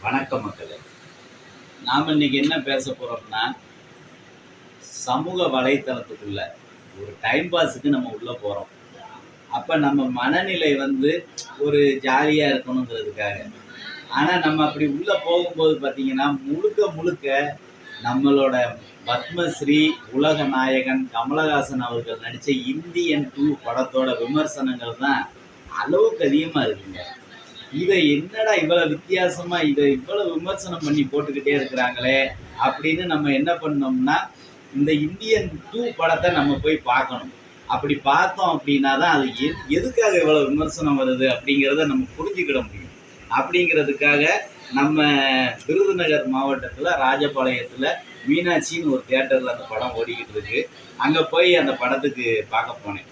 வணக்கம் மக்களே. நாம் இன்னைக்கு என்ன பேச போகிறோம்னா, சமூக வலைத்தளத்துக்குள்ள ஒரு டைம் பாஸுக்கு நம்ம உள்ளே போகிறோம். அப்போ நம்ம மனநிலை ஒரு ஜாலியாக இருக்கணுங்கிறதுக்காக. ஆனால் நம்ம அப்படி உள்ளே போகும்போது பார்த்தீங்கன்னா, முழுக்க முழுக்க நம்மளோட பத்மஸ்ரீ உலக நாயகன் கமலஹாசன் அவர்கள் நடித்த இந்தியன் 2 படத்தோட விமர்சனங்கள் தான் அளவுக்கு அதிகமாக இருக்குங்க. இதை என்னடா இவ்வளவு வித்தியாசமா இதை இவ்வளவு விமர்சனம் பண்ணி போட்டுக்கிட்டே இருக்கிறாங்களே அப்படின்னு நம்ம என்ன பண்ணோம்னா, இந்த இந்தியன் 2 படத்தை நம்ம போய் பார்க்கணும். அப்படி பார்த்தோம் அப்படின்னா தான் அது எதுக்காக இவ்வளவு விமர்சனம் வருது அப்படிங்கிறத நம்ம புரிஞ்சுக்கிட முடியும். அப்படிங்கிறதுக்காக நம்ம விருதுநகர் மாவட்டத்தில் ராஜபாளையத்தில் மீனாட்சின்னு ஒரு தியேட்டரில் அந்த படம் ஓடிக்கிட்டு இருக்கு. அங்கே போய் அந்த படத்துக்கு பார்க்க போனேன்.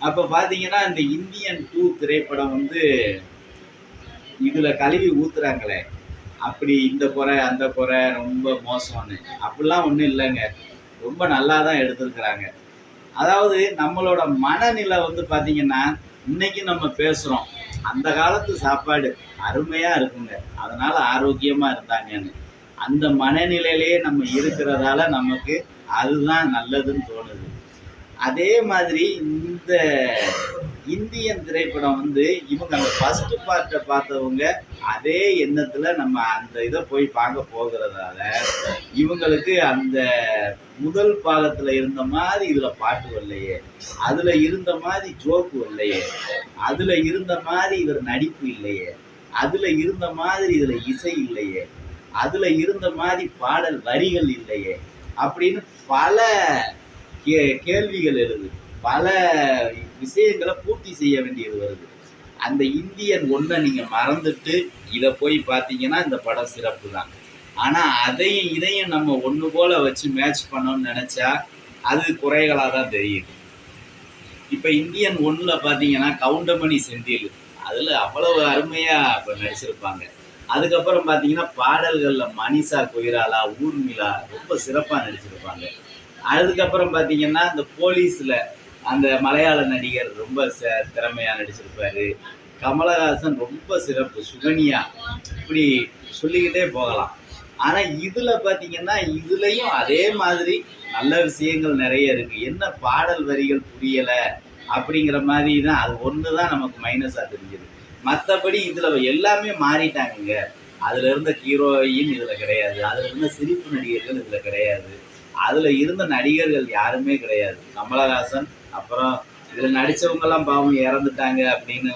அப்போ பார்த்தீங்கன்னா இந்த இந்தியன் 2 திரைப்படம் இதுல கழுவி ஊத்துறாங்களே, அப்படி இந்த குறை அந்த குறை ரொம்ப மோசம்னு அப்படிலாம் ஒன்றும் இல்லைங்க. ரொம்ப நல்லா தான் எடுத்திருக்கிறாங்க. அதாவது நம்மளோட மனநிலை பார்த்தீங்கன்னா, இன்னைக்கு நம்ம பேசுகிறோம் அந்த காலத்து சாப்பாடு அருமையாக இருக்குங்க, அதனால ஆரோக்கியமாக இருந்தாங்கன்னு. அந்த மனநிலையிலேயே நம்ம இருக்கிறதால நமக்கு அதுதான் நல்லதுன்னு தோணுது. அதே மாதிரி இந்த இந்தியன் திரைப்படம் இவங்க அந்த ஃபர்ஸ்ட் பார்ட்டை பார்த்தவங்க அதே எண்ணத்துல நம்ம அந்த இதை போய் பார்க்க போகிறதால இவங்களுக்கு அந்த முதல் பாகத்துல இருந்த மாதிரி இதுல பாட்டு வரலையே, அதுல இருந்த மாதிரி ஜோக்கு வரலையே, அதுல இருந்த மாதிரி இதுல நடிப்பு இல்லையே, அதுல இருந்த மாதிரி இதுல இசை இல்லையே, அதுல இருந்த மாதிரி பாடல் வரிகள் இல்லையே அப்படின்னு பல கேள்விகள் எழுது. பல விஷயங்களை பூர்த்தி செய்ய வேண்டியது வருது. அந்த இந்தியன் 1 நீங்க மறந்துட்டு இதை போய் பார்த்தீங்கன்னா இந்த படம் சிறப்பு தான். ஆனா அதையும் இதையும் நம்ம ஒன்று போல வச்சு மேட்ச் பண்ணோம்னு நினைச்சா அது குறைகளாக தான் தெரியுது. இப்ப இந்தியன் 1ல பார்த்தீங்கன்னா கவுண்டமணி செந்தில் அதுல அவ்வளவு அருமையா இப்ப நடிச்சிருப்பாங்க. அதுக்கப்புறம் பார்த்தீங்கன்னா பாடல்கள்ல மனிஷா கொய்ராலா, ஊர்மிளா ரொம்ப சிறப்பா நடிச்சிருப்பாங்க. அதுக்கப்புறம் பார்த்தீங்கன்னா இந்த போலீஸ்ல அந்த மலையாள நடிகர் ரொம்ப திறமையா நடிச்சிருப்பாரு. கமலஹாசன் ரொம்ப சிறப்பு, சுகன்யா, இப்படி சொல்லிக்கிட்டே போகலாம். ஆனா இதுல பாத்தீங்கன்னா இதுலயும் அதே மாதிரி நல்ல விஷயங்கள் நிறைய இருக்கு. என்ன பாடல் வரிகள் புரியல அப்படிங்கிற மாதிரி தான், அது ஒண்ணுதான் நமக்கு மைனஸா தெரிஞ்சது. மற்றபடி இதுல எல்லாமே மாறிட்டாங்க. அதுல இருந்த ஹீரோயின் இதுல கிடையாது, அதுல இருந்த சிரிப்பு நடிகர்கள் இதுல கிடையாது, அதுல இருந்த நடிகர்கள் யாருமே கிடையாது. கமலஹாசன் அப்புறம் இதுல நடிச்சவங்கெல்லாம் பாவம் இறந்துட்டாங்க அப்படின்னு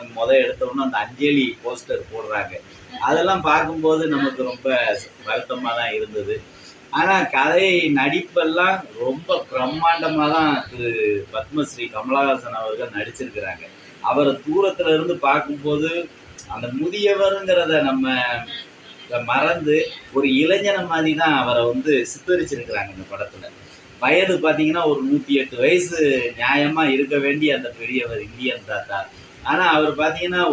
எடுத்தோம்னா அந்த அஞ்சலி போஸ்டர் போடுறாங்க. அதெல்லாம் பார்க்கும்போது நமக்கு ரொம்ப வருத்தமா தான் இருந்தது. ஆனா கதை நடிப்பெல்லாம் ரொம்ப பிரம்மாண்டமா தான் திரு பத்மஸ்ரீ கமலஹாசன் அவர்கள் நடிச்சிருக்கிறாங்க. அவரை தூரத்துல இருந்து பார்க்கும்போது அந்த முதியவருங்கிறத நம்ம மறந்து ஒரு இளைஞனை மாதிரி தான் அவரை சித்தரிச்சிருக்கிறாங்க இந்த படத்துல. வயது பார்த்தீங்கன்னா ஒரு 108 வயசு நியாயமா இருக்க வேண்டிய அந்த பெரியவர் இந்தியன் தாத்தா. ஆனா அவர் பார்த்தீங்கன்னா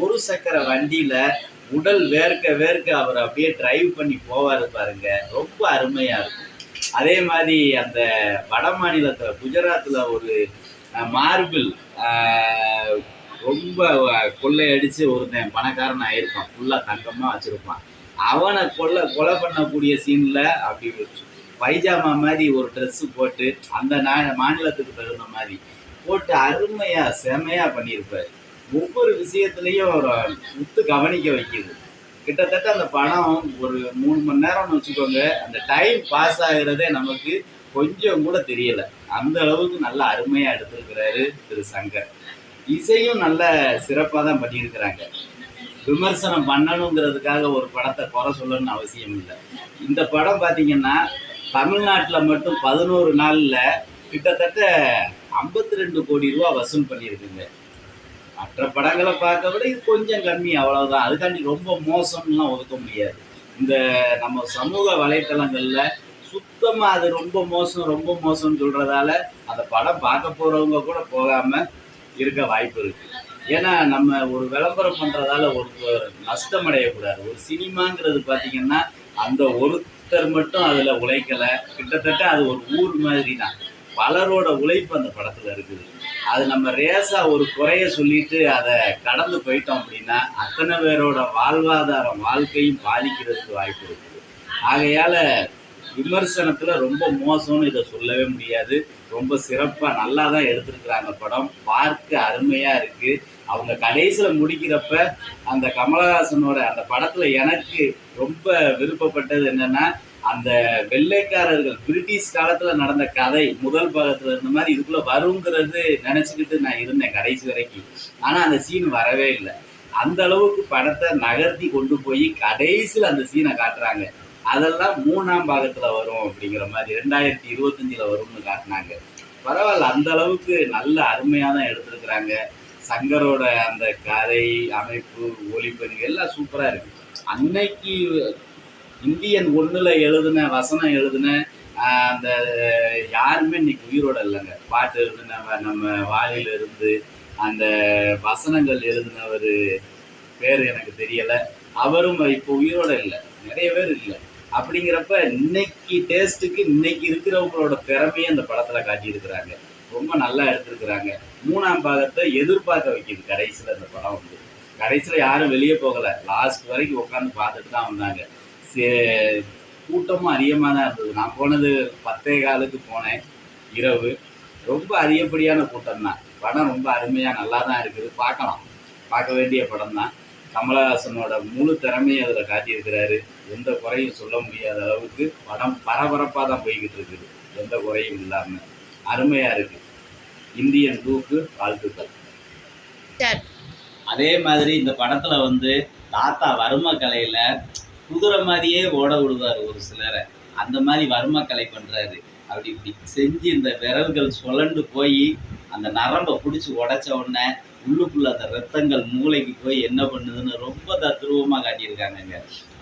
ஒரு சக்கர வண்டியில உடல் வேர்க்க வேர்க்க அவர் அப்படியே டிரைவ் பண்ணி போவாரு பாருங்க, ரொம்ப அருமையா இருக்கும். அதே மாதிரி அந்த வட மாநிலத்துல குஜராத்ல ஒரு மார்பிள் ரொம்ப கொள்ளையடிச்சு ஒருத்தன் பணக்காரன் ஆயிருப்பான், ஃபுல்லா தங்கமா வச்சிருப்பான். அவனை கொலை பண்ணக்கூடிய சீன்ல அப்படி பைஜாமா மாதிரி ஒரு ட்ரெஸ்ஸு போட்டு அந்த மாநிலத்துக்கு தகுந்த மாதிரி போட்டு அருமையா செமையா பண்ணியிருப்பாரு. ஒவ்வொரு விஷயத்துலையும் ஒரு கவனிக்க வைக்கிது. கிட்டத்தட்ட அந்த படம் ஒரு 3 மணி நேரம்னு வச்சுக்கோங்க, அந்த டைம் பாஸ் ஆகிறதே நமக்கு கொஞ்சம் கூட தெரியல. அந்த அளவுக்கு நல்ல அருமையா எடுத்திருக்கிறாரு திரு சங்கர். இசையும் நல்ல சிறப்பாக தான் பண்ணியிருக்கிறாங்க. விமர்சனம் பண்ணணுங்கிறதுக்காக ஒரு படத்தை குறை சொல்லணும்னு அவசியம் இல்லை. இந்த படம் பார்த்தீங்கன்னா தமிழ்நாட்டில் மட்டும் 11 நாளில் கிட்டத்தட்ட 52 கோடி ரூபா வசூல் பண்ணியிருக்குங்க. மற்ற படங்களை பார்க்க விட இது கொஞ்சம் கம்மி, அவ்வளவுதான். அதுக்காண்டி ரொம்ப மோசம்லாம் ஒதுக்க முடியாது. இந்த நம்ம சமூக வலைத்தளங்களில் சுத்தமாக அது ரொம்ப மோசம்னு சொல்றதால அந்த படம் பார்க்க போறவங்க கூட போகாம இருக்க வாய்ப்பு இருக்கு. ஏன்னா நம்ம ஒரு விளம்பரம் பண்றதால ஒரு நஷ்டம் அடையக்கூடாது. ஒரு சினிமாங்கிறது பார்த்தீங்கன்னா அந்த ஒருத்தர் மட்டும் அதுல உழைக்கல, கிட்டத்தட்ட அது ஒரு ஊர் மாதிரி தான். பலரோட உழைப்பு அந்த படத்துல இருக்குது. அது நம்ம ரேசா ஒரு குறைய சொல்லிட்டு அதை கடந்து போயிட்டோம் அப்படின்னா அத்தனை பேரோட வாழ்வாதாரம் வாழ்க்கையும் பாதிக்கிறதுக்கு வாய்ப்பு இருக்குது. ஆகையால விமர்சனத்துல ரொம்ப மோசம்னு இதை சொல்லவே முடியாது. ரொம்ப சிறப்பா நல்லா தான் எடுத்திருக்கிறாங்க. படம் பார்க்க அருமையா இருக்கு. அவங்க கடைசியில முடிக்கிறப்ப அந்த கமலஹாசனோட அந்த படத்துல எனக்கு ரொம்ப விருப்பப்பட்டது என்னன்னா, அந்த வெள்ளைக்காரர்கள் பிரிட்டிஷ் காலத்துல நடந்த கதை முதல் பாகத்துல இருந்த மாதிரி இதுக்குள்ள வருங்கிறது நினைச்சுக்கிட்டு நான் இருந்தேன் கடைசி வரைக்கும். ஆனா அந்த சீன் வரவே இல்லை. அந்த அளவுக்கு படத்தை நகர்த்தி கொண்டு போய் கடைசியில் அந்த சீனை காட்டுறாங்க. அதெல்லாம் 3ஆம் பாகத்துல வரும் அப்படிங்கிற மாதிரி 2025 வரும்னு காட்டினாங்க. பரவாயில்ல, அந்த அளவுக்கு நல்ல அருமையா தான் எடுத்திருக்கிறாங்க. சங்கரோட அந்த கதை அமைப்பு ஒளிப்பதிவு எல்லாம் சூப்பரா இருக்கு. அன்னைக்கு இந்தியன் 1ல் எழுதின வசனம் எழுதின அந்த யாருமே இன்னைக்கு உயிரோட இல்லைங்க. பாட்டு எழுதின நம்ம வாலியில இருந்து அந்த வசனங்கள் எழுதினவர் பேர் எனக்கு தெரியல, அவரும் இப்போ உயிரோட இல்லை. நிறைய பேர் இல்லை. அப்படிங்கிறப்ப இன்னைக்கு டேஸ்ட்டுக்கு இன்னைக்கு இருக்கிறவங்களோட திறமையை அந்த படத்துல காட்டியிருக்கிறாங்க. ரொம்ப நல்லா எடுத்திருக்கிறாங்க. 3ஆம் பாகத்தை எதிர்பார்க்க வைக்கிது. கடைசியில் அந்த படம் வந்து கடைசியில் யாரும் வெளியே போகலை. லாஸ்ட் வரைக்கும் உட்காந்து பார்த்துட்டு தான் வந்தாங்க. கூட்டமும் அதிகமாக தான் இருந்தது. நான் போனது 10:15 போனேன் இரவு. ரொம்ப அதிகப்படியான கூட்டம் தான். படம் ரொம்ப அருமையாக நல்லா தான் இருக்குது. பார்க்க வேண்டிய படம் தான். கமலஹாசனோட முழு திறமையை அதில் காட்டியிருக்கிறாரு. எந்த குறையும் சொல்ல முடியாத அளவுக்கு படம் பரபரப்பாக தான் போய்கிட்டு இருக்குது. எந்த குறையும் இல்லாமல் அருமையாக இருக்குது. இந்தியன் 2க்கு வாழ்த்துக்கள். அதே மாதிரி இந்த படத்தில் வந்து தாத்தா வர்ம கலையில் குதிரை மாதிரியே ஓட விடுவார் ஒரு சிலரை. அந்த மாதிரி வர்ம கலை பண்ணுறாரு. அப்படி இப்படி செஞ்சு இந்த விரல்கள் சுழண்டு போய் அந்த நரம்பை பிடிச்சி உடைச்ச உடனே உள்ளுக்குள்ள அந்த ரத்தங்கள் மூளைக்கு போய் என்ன பண்ணுதுன்னு ரொம்ப தத்ரூபமாக காட்டியிருக்காங்கங்க.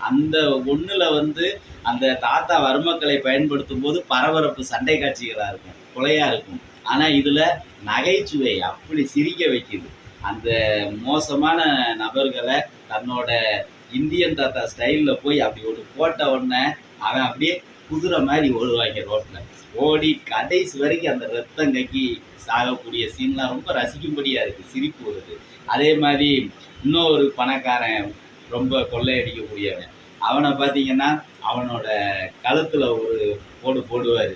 அந்த ஒன்றில் வந்து அந்த தாத்தா வர்மக்கலை பயன்படுத்தும் போது பரபரப்பு சண்டை காட்சிகளாக இருக்கும், கொலையாக இருக்கும். ஆனால் இதில் நகைச்சுவை அப்படி சிரிக்க வைக்குது. அந்த மோசமான நபர்களை தன்னோட இந்தியன் தாத்தா ஸ்டைலில் போய் அப்படி ஒரு போட்ட உடனே அவன் அப்படியே குதிரை மாதிரி ஓடுவாங்க ரோட்டில். ஓடி கடைசி வரைக்கும் அந்த ரத்தம் கக்கி சாகக்கூடிய சீன்லாம் ரொம்ப ரசிக்கும்படியாக இருக்குது. சிரிப்பு வருது. அதே மாதிரி இன்னொரு பணக்காரன் ரொம்ப கொள்ளையடிக்கக்கூடியவன், அவனை பார்த்தீங்கன்னா அவனோட கழுத்தில் ஒரு போடுவார்.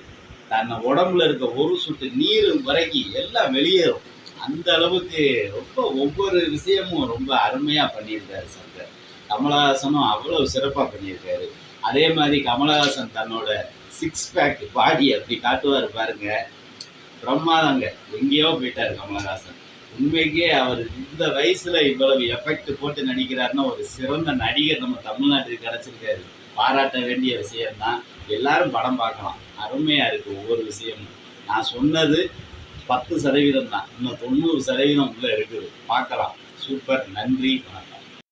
தன்னை உடம்புல இருக்க ஒரு சொட்டு நீர் வரைக்கும் எல்லாம் வெளியேறும். அந்த அளவுக்கு ரொம்ப ஒவ்வொரு விஷயமும் ரொம்ப அருமையாக பண்ணியிருக்காரு சங்கர். கமலஹாசனும் அவ்வளோ சிறப்பாக பண்ணியிருக்காரு. அதே மாதிரி கமலஹாசன் தன்னோட 6 பேக் பாடி அப்படி காட்டுவார் பாருங்க, பிரம்மாதங்க. எங்கேயோ போயிட்டார் கமலஹாசன். உண்மைக்கே அவர் இந்த வயசுல இவ்வளவு எஃபெக்ட் போட்டு நடிக்கிறாருன்னா ஒரு சிறந்த நடிகர் நம்ம தமிழ்நாட்டுக்கு கிடைச்சிருக்காரு. பாராட்ட வேண்டிய விஷயம்தான். எல்லாரும் படம் பார்க்கலாம். அருமையா இருக்கு ஒவ்வொரு விஷயமும். நான் சொன்னது 10% தான். இன்னும் 90% உள்ள இருக்குது. பார்க்கலாம். சூப்பர். நன்றி. வணக்கம்.